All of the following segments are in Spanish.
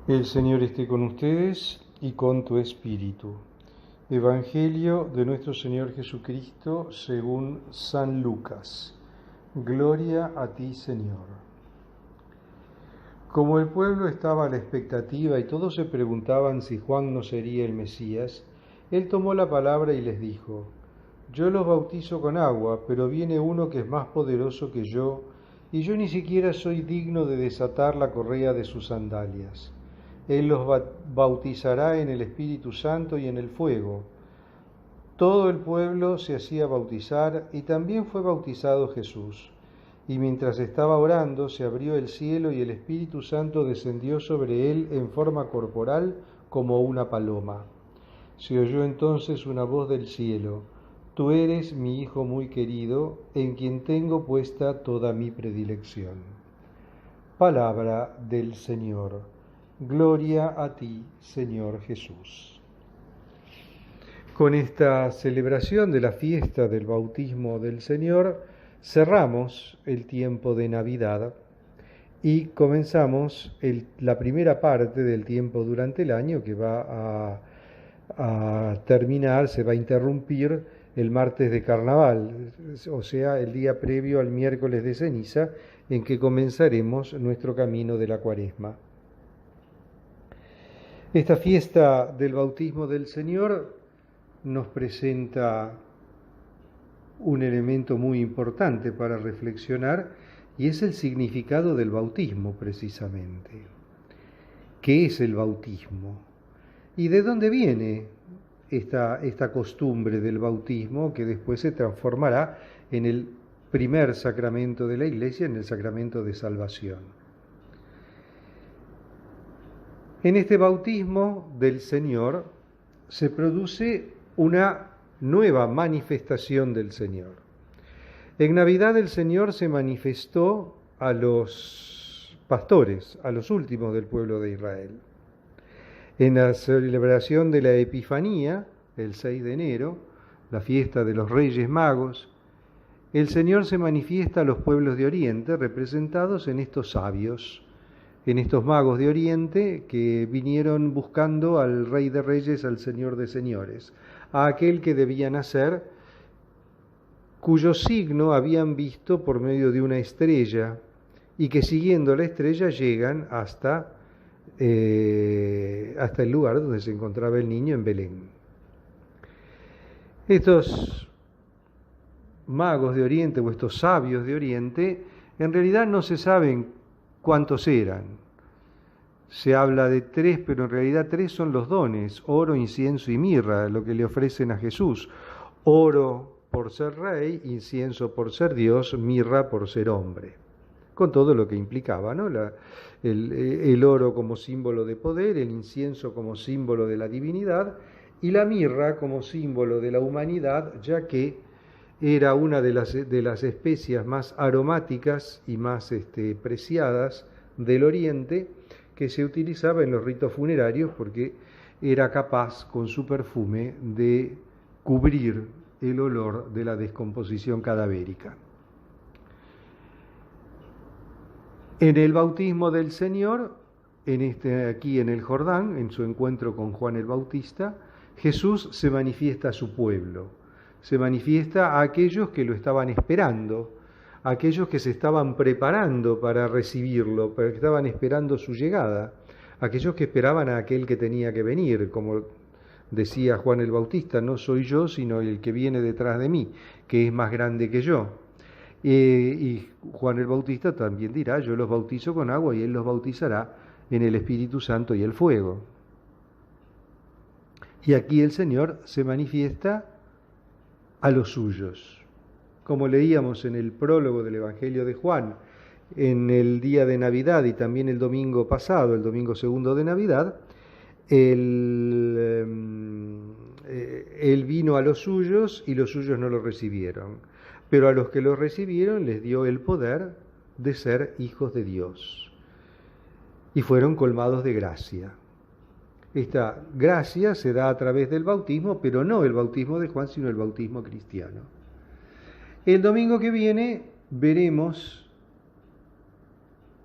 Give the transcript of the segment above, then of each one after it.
El Señor esté con ustedes y con tu espíritu. Evangelio de nuestro Señor Jesucristo según San Lucas. Gloria a ti, Señor. Como el pueblo estaba a la expectativa y todos se preguntaban si Juan no sería el Mesías, él tomó la palabra y les dijo: Yo los bautizo con agua, pero viene uno que es más poderoso que yo, y yo ni siquiera soy digno de desatar la correa de sus sandalias. Él los bautizará en el Espíritu Santo y en el fuego. Todo el pueblo se hacía bautizar y también fue bautizado Jesús. Y mientras estaba orando, se abrió el cielo y el Espíritu Santo descendió sobre él en forma corporal como una paloma. Se oyó entonces una voz del cielo: Tú eres mi Hijo muy querido, en quien tengo puesta toda mi predilección. Palabra del Señor. Gloria a ti, Señor Jesús. Con esta celebración de la fiesta del bautismo del Señor, cerramos el tiempo de Navidad y comenzamos la primera parte del tiempo durante el año que va a terminar, se va a interrumpir el martes de Carnaval, o sea, el día previo al miércoles de ceniza, en que comenzaremos nuestro camino de la Cuaresma. Esta fiesta del bautismo del Señor nos presenta un elemento muy importante para reflexionar, y es el significado del bautismo precisamente. ¿Qué es el bautismo? ¿Y de dónde viene esta costumbre del bautismo que después se transformará en el primer sacramento de la Iglesia, en el sacramento de salvación? En este bautismo del Señor se produce una nueva manifestación del Señor. En Navidad el Señor se manifestó a los pastores, a los últimos del pueblo de Israel. En la celebración de la Epifanía, el 6 de enero, la fiesta de los Reyes Magos, el Señor se manifiesta a los pueblos de Oriente, representados en estos sabios, en estos magos de Oriente que vinieron buscando al Rey de Reyes, al Señor de Señores, a aquel que debía nacer, cuyo signo habían visto por medio de una estrella, y que siguiendo la estrella llegan hasta el lugar donde se encontraba el niño en Belén. Estos magos de Oriente o estos sabios de Oriente en realidad no se saben cuántos eran. Se habla de 3, pero en realidad 3 son los dones: oro, incienso y mirra, lo que le ofrecen a Jesús. Oro por ser rey, incienso por ser Dios, mirra por ser hombre, con todo lo que implicaba, ¿no? El oro como símbolo de poder, el incienso como símbolo de la divinidad y la mirra como símbolo de la humanidad, ya que era una de las especias más aromáticas y más preciadas del Oriente, que se utilizaba en los ritos funerarios porque era capaz con su perfume de cubrir el olor de la descomposición cadavérica. En el bautismo del Señor, aquí en el Jordán, en su encuentro con Juan el Bautista, Jesús se manifiesta a su pueblo, se manifiesta a aquellos que lo estaban esperando, a aquellos que se estaban preparando para recibirlo, que estaban esperando su llegada, aquellos que esperaban a aquel que tenía que venir, como decía Juan el Bautista: no soy yo, sino el que viene detrás de mí, que es más grande que yo. Y Juan el Bautista también dirá: yo los bautizo con agua y él los bautizará en el Espíritu Santo y el fuego. Y aquí el Señor se manifiesta a los suyos. Como leíamos en el prólogo del Evangelio de Juan, en el día de Navidad y también el domingo pasado, el domingo segundo de Navidad, él vino a los suyos y los suyos no lo recibieron. Pero a los que lo recibieron les dio el poder de ser hijos de Dios. Y fueron colmados de gracia. Esta gracia se da a través del bautismo, pero no el bautismo de Juan, sino el bautismo cristiano. El domingo que viene veremos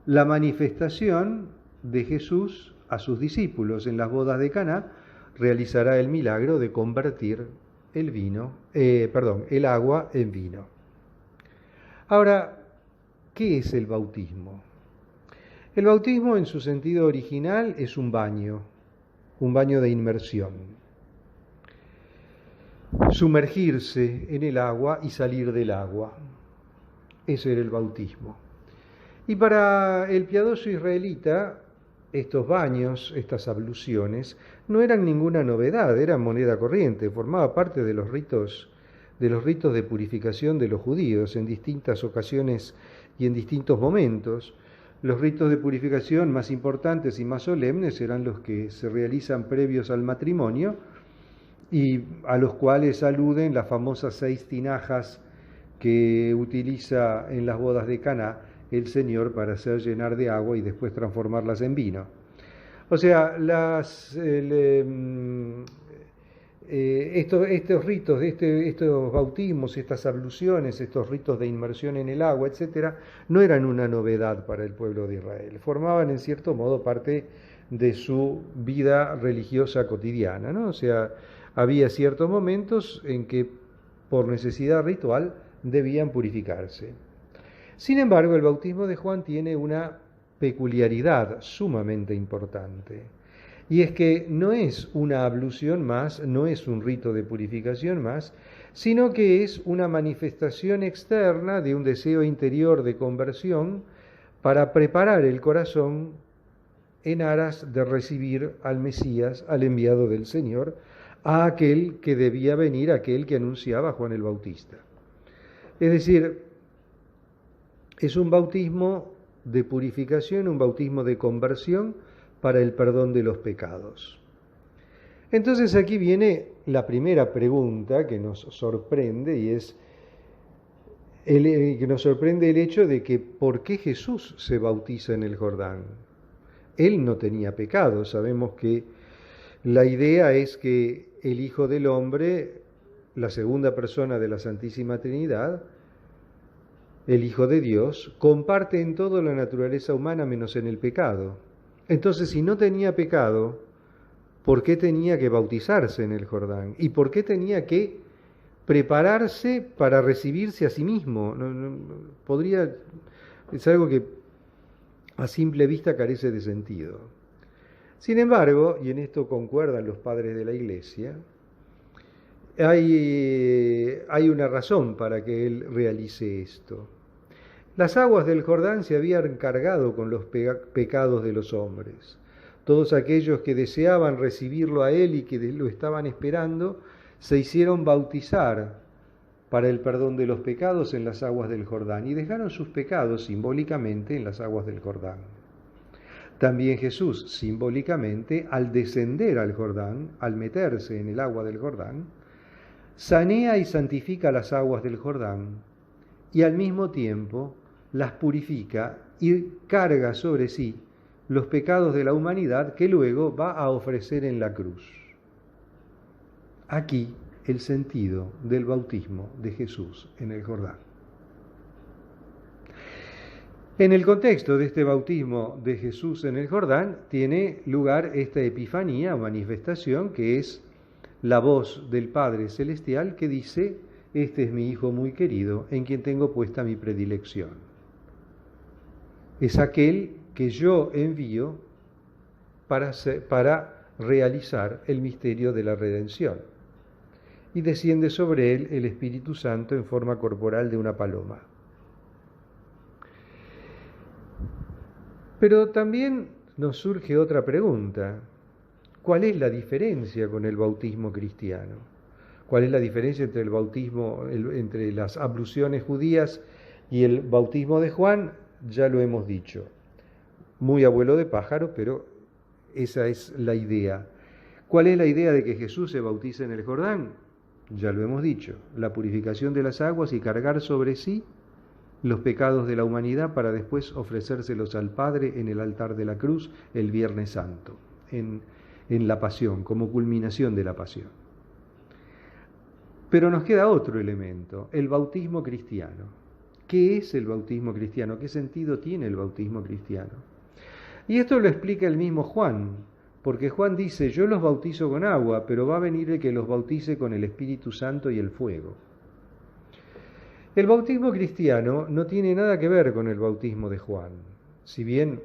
la manifestación de Jesús a sus discípulos en las bodas de Caná, realizará el milagro de convertir el agua en vino. Ahora, ¿qué es el bautismo? El bautismo en su sentido original es un baño de inmersión. Sumergirse en el agua y salir del agua. Ese era el bautismo. Y para el piadoso israelita, estos baños, estas abluciones, no eran ninguna novedad, eran moneda corriente, formaba parte de los ritos de purificación de los judíos en distintas ocasiones y en distintos momentos. Los ritos de purificación más importantes y más solemnes eran los que se realizan previos al matrimonio y a los cuales aluden las famosas 6 tinajas que utiliza en las bodas de Caná el Señor para hacer llenar de agua y después transformarlas en vino. O sea, estos ritos, estos bautismos, estas abluciones, estos ritos de inmersión en el agua, etcétera, no eran una novedad para el pueblo de Israel. Formaban en cierto modo parte de su vida religiosa cotidiana, ¿no? O sea, había ciertos momentos en que por necesidad ritual debían purificarse. Sin embargo, el bautismo de Juan tiene una peculiaridad sumamente importante. Y es que no es una ablución más, no es un rito de purificación más, sino que es una manifestación externa de un deseo interior de conversión para preparar el corazón en aras de recibir al Mesías, al enviado del Señor, a aquel que debía venir, aquel que anunciaba Juan el Bautista. Es decir, es un bautismo de purificación, un bautismo de conversión para el perdón de los pecados. Entonces aquí viene la primera pregunta que nos sorprende y es que nos sorprende el hecho de que ¿por qué Jesús se bautiza en el Jordán? Él no tenía pecado. Sabemos que la idea es que el Hijo del Hombre, la segunda persona de la Santísima Trinidad, el Hijo de Dios, comparte en todo la naturaleza humana menos en el pecado. Entonces, si no tenía pecado, ¿por qué tenía que bautizarse en el Jordán? ¿Y por qué tenía que prepararse para recibirse a sí mismo? Es algo que a simple vista carece de sentido. Sin embargo, y en esto concuerdan los padres de la Iglesia, hay una razón para que él realice esto. Las aguas del Jordán se habían cargado con los pecados de los hombres. Todos aquellos que deseaban recibirlo a él y que lo estaban esperando, se hicieron bautizar para el perdón de los pecados en las aguas del Jordán y dejaron sus pecados simbólicamente en las aguas del Jordán. También Jesús, simbólicamente, al descender al Jordán, al meterse en el agua del Jordán, sanea y santifica las aguas del Jordán y al mismo tiempo las purifica y carga sobre sí los pecados de la humanidad que luego va a ofrecer en la cruz. Aquí el sentido del bautismo de Jesús en el Jordán. En el contexto de este bautismo de Jesús en el Jordán tiene lugar esta epifanía o manifestación que es la voz del Padre Celestial que dice: este es mi Hijo muy querido, en quien tengo puesta mi predilección. Es aquel que yo envío para realizar el misterio de la redención. Y desciende sobre él el Espíritu Santo en forma corporal de una paloma. Pero también nos surge otra pregunta. ¿Cuál es la diferencia con el bautismo cristiano? ¿Cuál es la diferencia entre el bautismo, entre las abluciones judías y el bautismo de Juan? Ya lo hemos dicho. Muy abuelo de pájaro, pero esa es la idea. ¿Cuál es la idea de que Jesús se bautiza en el Jordán? Ya lo hemos dicho. La purificación de las aguas y cargar sobre sí los pecados de la humanidad para después ofrecérselos al Padre en el altar de la cruz el Viernes Santo, en la pasión, como culminación de la pasión. Pero nos queda otro elemento, el bautismo cristiano. ¿Qué es el bautismo cristiano? ¿Qué sentido tiene el bautismo cristiano? Y esto lo explica el mismo Juan, porque Juan dice, yo los bautizo con agua, pero va a venir el que los bautice con el Espíritu Santo y el fuego. El bautismo cristiano no tiene nada que ver con el bautismo de Juan, si bien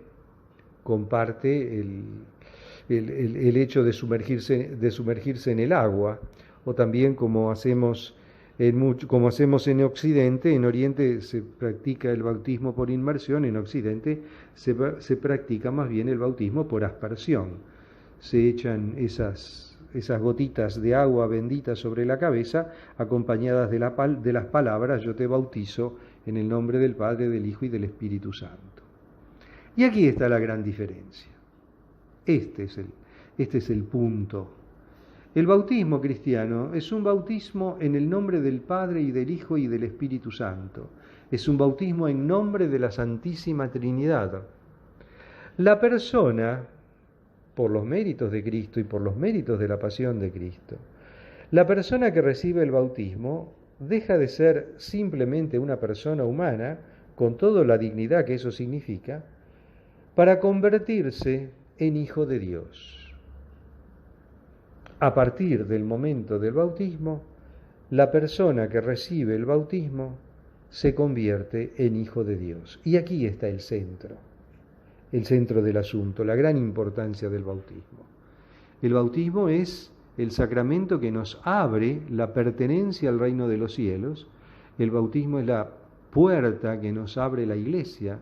comparte el hecho de sumergirse en el agua, o también como hacemos en Occidente. En Oriente se practica el bautismo por inmersión, en Occidente se practica más bien el bautismo por aspersión. Se echan esas gotitas de agua bendita sobre la cabeza, acompañadas de las palabras, yo te bautizo en el nombre del Padre, del Hijo y del Espíritu Santo. Y aquí está la gran diferencia. Este es el punto. El bautismo cristiano es un bautismo en el nombre del Padre y del Hijo y del Espíritu Santo. Es un bautismo en nombre de la Santísima Trinidad. La persona, por los méritos de Cristo y por los méritos de la pasión de Cristo, la persona que recibe el bautismo deja de ser simplemente una persona humana, con toda la dignidad que eso significa, para convertirse en hijo de Dios. A partir del momento del bautismo, la persona que recibe el bautismo se convierte en hijo de Dios. Y aquí está el centro del asunto, la gran importancia del bautismo. El bautismo es el sacramento que nos abre la pertenencia al reino de los cielos. El bautismo es la puerta que nos abre la Iglesia,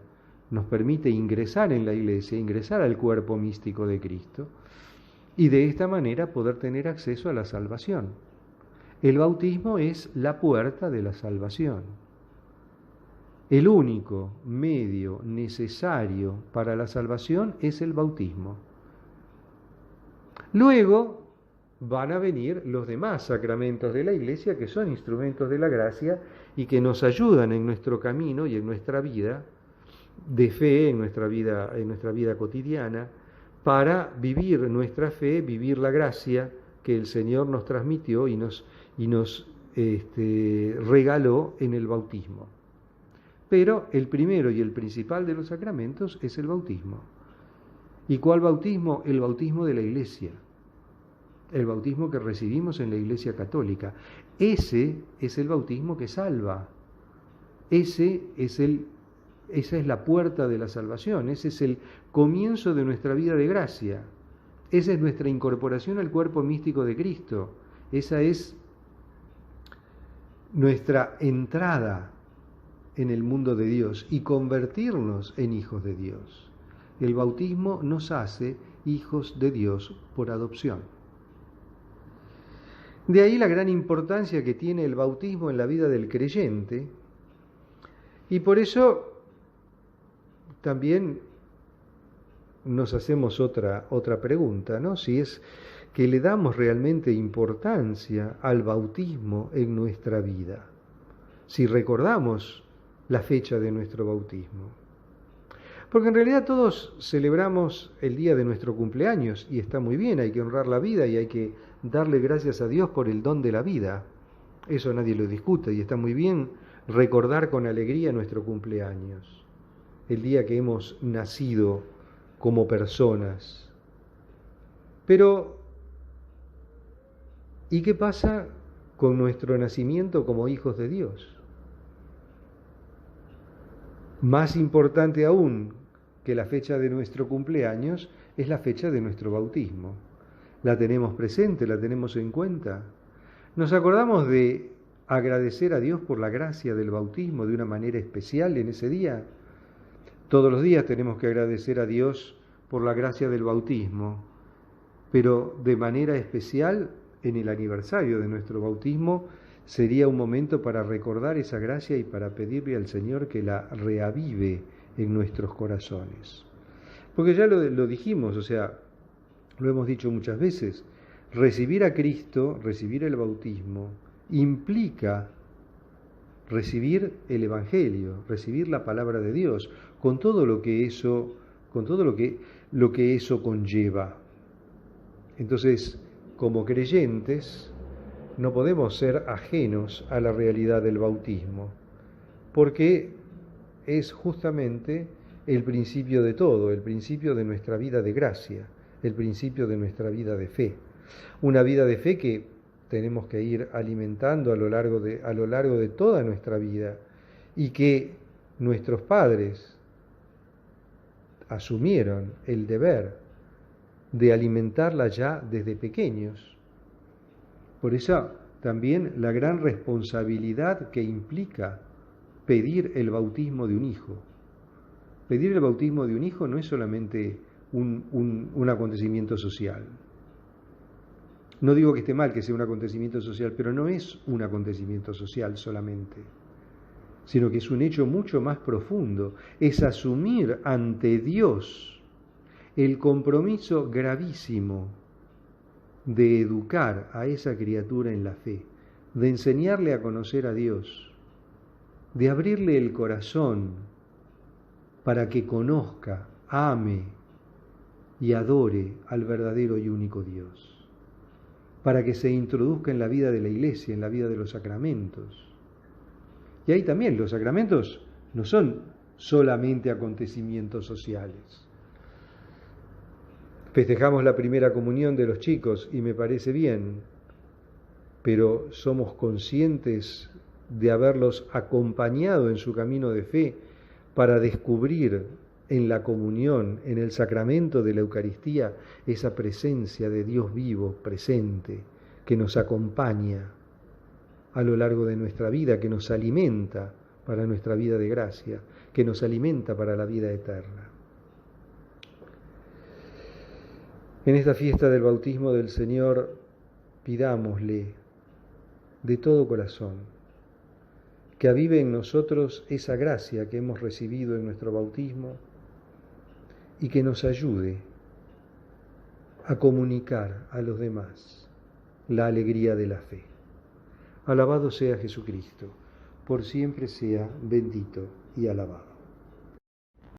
nos permite ingresar en la Iglesia, ingresar al cuerpo místico de Cristo, y de esta manera poder tener acceso a la salvación. El bautismo es la puerta de la salvación. El único medio necesario para la salvación es el bautismo. Luego van a venir los demás sacramentos de la Iglesia, que son instrumentos de la gracia y que nos ayudan en nuestro camino y en nuestra vida de fe, en nuestra vida cotidiana, para vivir nuestra fe, vivir la gracia que el Señor nos transmitió y nos regaló en el bautismo. Pero el primero y el principal de los sacramentos es el bautismo. ¿Y cuál bautismo? El bautismo de la Iglesia. El bautismo que recibimos en la Iglesia Católica. Ese es el bautismo que salva. Esa es la puerta de la salvación. Ese es el comienzo de nuestra vida de gracia. Esa es nuestra incorporación al cuerpo místico de Cristo. Esa es nuestra entrada en el mundo de Dios y convertirnos en hijos de Dios. El bautismo nos hace hijos de Dios por adopción. De ahí la gran importancia que tiene el bautismo en la vida del creyente, y por eso también nos hacemos otra pregunta, ¿no? Si es que le damos realmente importancia al bautismo en nuestra vida, si recordamos la fecha de nuestro bautismo. Porque en realidad todos celebramos el día de nuestro cumpleaños y está muy bien, hay que honrar la vida y hay que darle gracias a Dios por el don de la vida. Eso nadie lo discute y está muy bien recordar con alegría nuestro cumpleaños, el día que hemos nacido como personas. Pero, ¿y qué pasa con nuestro nacimiento como hijos de Dios? Más importante aún que la fecha de nuestro cumpleaños es la fecha de nuestro bautismo. ¿La tenemos presente? ¿La tenemos en cuenta? ¿Nos acordamos de agradecer a Dios por la gracia del bautismo de una manera especial en ese día? Todos los días tenemos que agradecer a Dios por la gracia del bautismo, pero de manera especial en el aniversario de nuestro bautismo sería un momento para recordar esa gracia y para pedirle al Señor que la reavive en nuestros corazones. Porque ya lo dijimos, o sea, lo hemos dicho muchas veces, recibir a Cristo, recibir el bautismo, implica recibir el Evangelio, recibir la palabra de Dios, con todo lo que eso conlleva. Entonces, como creyentes, no podemos ser ajenos a la realidad del bautismo, porque es justamente el principio de todo, el principio de nuestra vida de gracia, el principio de nuestra vida de fe. Una vida de fe que tenemos que ir alimentando a lo largo de toda nuestra vida y que nuestros padres asumieron el deber de alimentarla ya desde pequeños. Por eso también la gran responsabilidad que implica pedir el bautismo de un hijo. Pedir el bautismo de un hijo no es solamente un acontecimiento social. No digo que esté mal que sea un acontecimiento social, pero no es un acontecimiento social solamente, sino que es un hecho mucho más profundo. Es asumir ante Dios el compromiso gravísimo de educar a esa criatura en la fe, de enseñarle a conocer a Dios, de abrirle el corazón para que conozca, ame y adore al verdadero y único Dios, para que se introduzca en la vida de la Iglesia, en la vida de los sacramentos. Y ahí también los sacramentos no son solamente acontecimientos sociales. Festejamos la primera comunión de los chicos y me parece bien, pero somos conscientes de haberlos acompañado en su camino de fe para descubrir en la comunión, en el sacramento de la Eucaristía, esa presencia de Dios vivo, presente, que nos acompaña a lo largo de nuestra vida, que nos alimenta para nuestra vida de gracia, que nos alimenta para la vida eterna. En esta fiesta del bautismo del Señor, pidámosle de todo corazón que avive en nosotros esa gracia que hemos recibido en nuestro bautismo y que nos ayude a comunicar a los demás la alegría de la fe. Alabado sea Jesucristo, por siempre sea bendito y alabado.